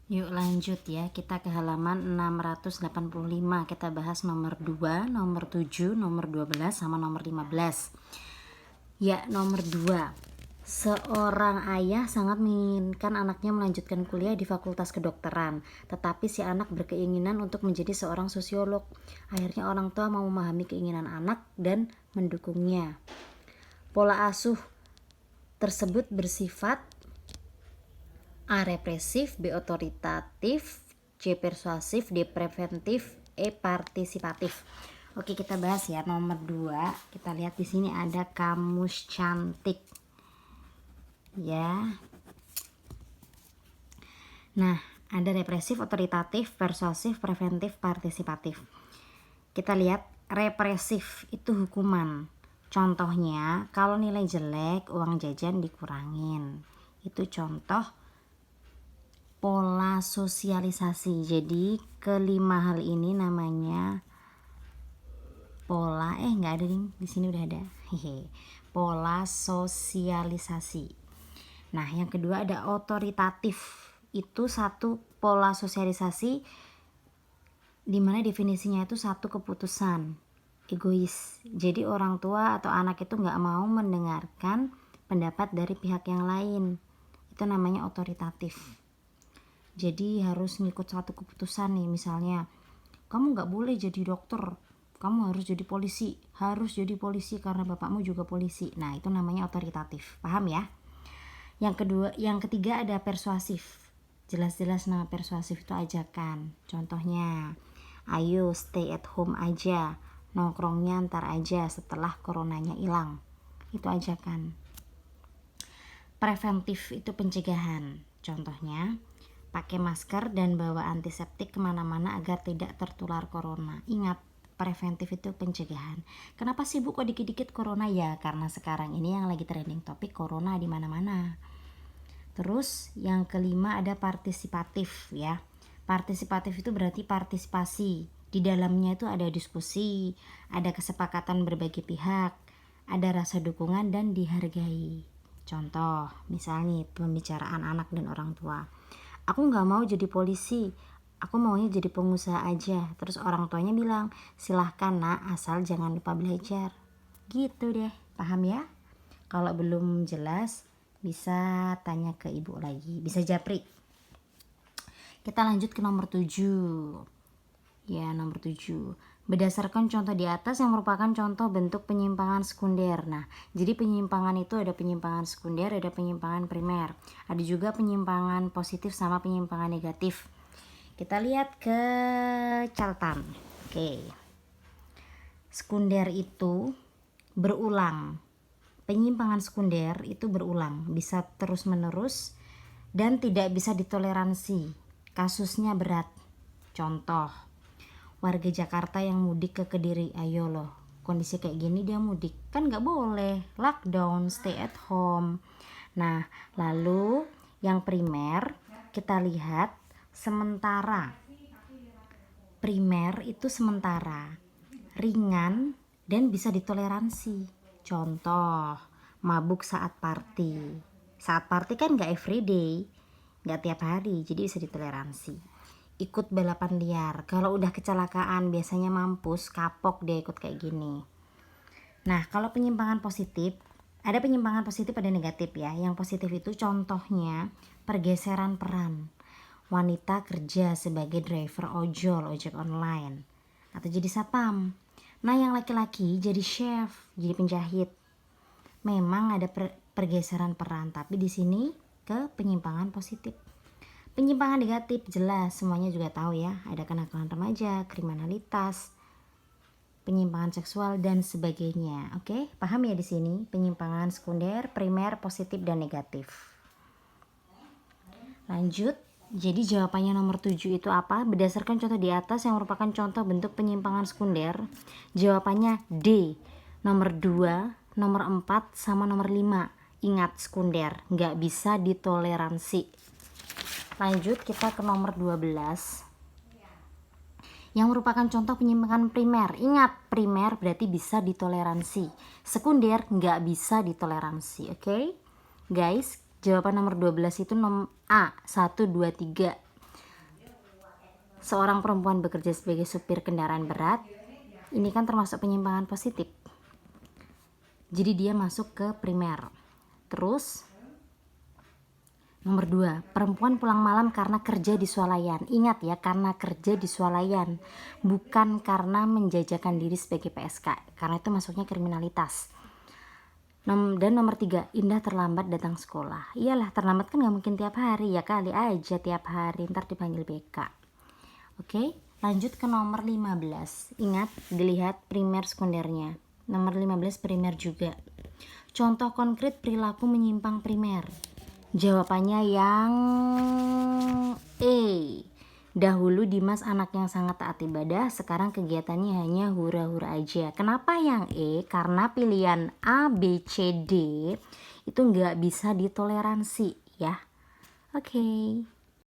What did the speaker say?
Yuk lanjut ya, kita ke halaman 685. Kita bahas nomor 2, nomor 7, nomor 12, sama nomor 15. Ya, nomor 2. Seorang ayah sangat menginginkan anaknya melanjutkan kuliah di Fakultas Kedokteran, tetapi si anak berkeinginan untuk menjadi seorang sosiolog. Akhirnya orang tua mau memahami keinginan anak dan mendukungnya. Pola asuh tersebut bersifat A. Represif, B. Otoritatif, C. Persuasif, D. Preventif, E. Partisipatif. Oke, kita bahas ya nomor 2. Kita lihat di sini ada kamus cantik. Ya. Nah, ada represif, otoritatif, persuasif, preventif, partisipatif. Kita lihat represif itu hukuman. Contohnya, kalau nilai jelek, uang jajan dikurangin. Itu contoh pola sosialisasi. Jadi kelima hal ini namanya pola nggak ada di sini udah ada. Pola sosialisasi. Nah, yang kedua ada otoritatif. Itu satu pola sosialisasi dimana definisinya itu satu keputusan egois. Jadi orang tua atau anak itu nggak mau mendengarkan pendapat dari pihak yang lain. Itu namanya otoritatif. Jadi harus ngikut satu keputusan nih, misalnya kamu nggak boleh jadi dokter, kamu harus jadi polisi karena bapakmu juga polisi. Nah, itu namanya otoritatif. Paham ya? Yang ketiga ada persuasif. Jelas-jelas nama persuasif itu ajakan. Contohnya, ayo stay at home aja, nongkrongnya ntar aja setelah coronanya hilang. Itu ajakan. Preventif itu pencegahan. Contohnya, pakai masker dan bawa antiseptik kemana-mana agar tidak tertular corona. Ingat, preventif itu pencegahan. Kenapa sih Bu kok dikit-dikit corona? Ya karena sekarang ini yang lagi trending topik corona di mana-mana. Terus yang kelima ada partisipatif ya. Partisipatif itu berarti partisipasi. Di dalamnya itu ada diskusi, ada kesepakatan berbagai pihak, ada rasa dukungan dan dihargai. Contoh, misalnya pembicaraan anak dan orang tua. Aku nggak mau jadi polisi, aku maunya jadi pengusaha aja. Terus orang tuanya bilang, silahkan nak, asal jangan lupa belajar. Gitu deh, paham ya? Kalau belum jelas bisa tanya ke ibu lagi, bisa japri. Kita lanjut ke nomor 7. Ya, nomor 7. Berdasarkan contoh di atas yang merupakan contoh bentuk penyimpangan sekunder. Nah, jadi penyimpangan itu ada penyimpangan sekunder, ada penyimpangan primer. Ada juga penyimpangan positif sama penyimpangan negatif. Kita lihat ke catatan. Oke. Sekunder itu berulang. Penyimpangan sekunder itu berulang, bisa terus-menerus dan tidak bisa ditoleransi. Kasusnya berat. Contoh, warga Jakarta yang mudik ke Kediri, ayo loh, kondisi kayak gini dia mudik, kan nggak boleh, lockdown, stay at home. Nah, lalu yang primer kita lihat sementara. Primer itu sementara, ringan dan bisa ditoleransi. Contoh, mabuk saat party. Saat party kan nggak everyday, nggak tiap hari, jadi bisa ditoleransi. Ikut balapan liar, kalau udah kecelakaan biasanya mampus, kapok dia ikut kayak gini. Nah, kalau penyimpangan positif, ada penyimpangan positif ada negatif ya. Yang positif itu contohnya pergeseran peran. Wanita kerja sebagai driver ojek online atau jadi satpam. Nah, yang laki-laki jadi chef, jadi penjahit. Memang ada pergeseran peran, tapi di sini ke penyimpangan positif. Penyimpangan negatif jelas semuanya juga tahu ya, ada kenakalan remaja, kriminalitas, penyimpangan seksual dan sebagainya. Oke, paham ya di sini penyimpangan sekunder, primer, positif dan negatif. Lanjut. Jadi jawabannya nomor 7 itu apa? Berdasarkan contoh di atas yang merupakan contoh bentuk penyimpangan sekunder, jawabannya D. Nomor 2, nomor 4 sama nomor 5. Ingat, sekunder nggak bisa ditoleransi. Lanjut kita ke nomor 12 yang merupakan contoh penyimpangan primer. Ingat, primer berarti bisa ditoleransi, sekunder nggak bisa ditoleransi. Oke guys, jawaban nomor 12 itu A, 1, 2, 3. seorang perempuan bekerja sebagai supir kendaraan berat, ini kan termasuk penyimpangan positif. Jadi dia masuk ke primer. Terus nomor 2, perempuan pulang malam karena kerja di swalayan. Ingat ya, karena kerja di swalayan, bukan karena menjajakan diri sebagai PSK, karena itu masuknya kriminalitas. Dan nomor 3, Indah terlambat datang sekolah. Iyalah, terlambat kan gak mungkin tiap hari, ya kali aja tiap hari, ntar dipanggil BK. Oke, lanjut ke nomor 15. Ingat, dilihat primer sekundernya. Nomor 15 primer juga. Contoh konkret perilaku menyimpang primer. Jawabannya yang E. Dahulu Dimas anak yang sangat taat ibadah, sekarang kegiatannya hanya hura-hura aja. Kenapa yang E? Karena pilihan A, B, C, D itu nggak bisa ditoleransi ya. Oke.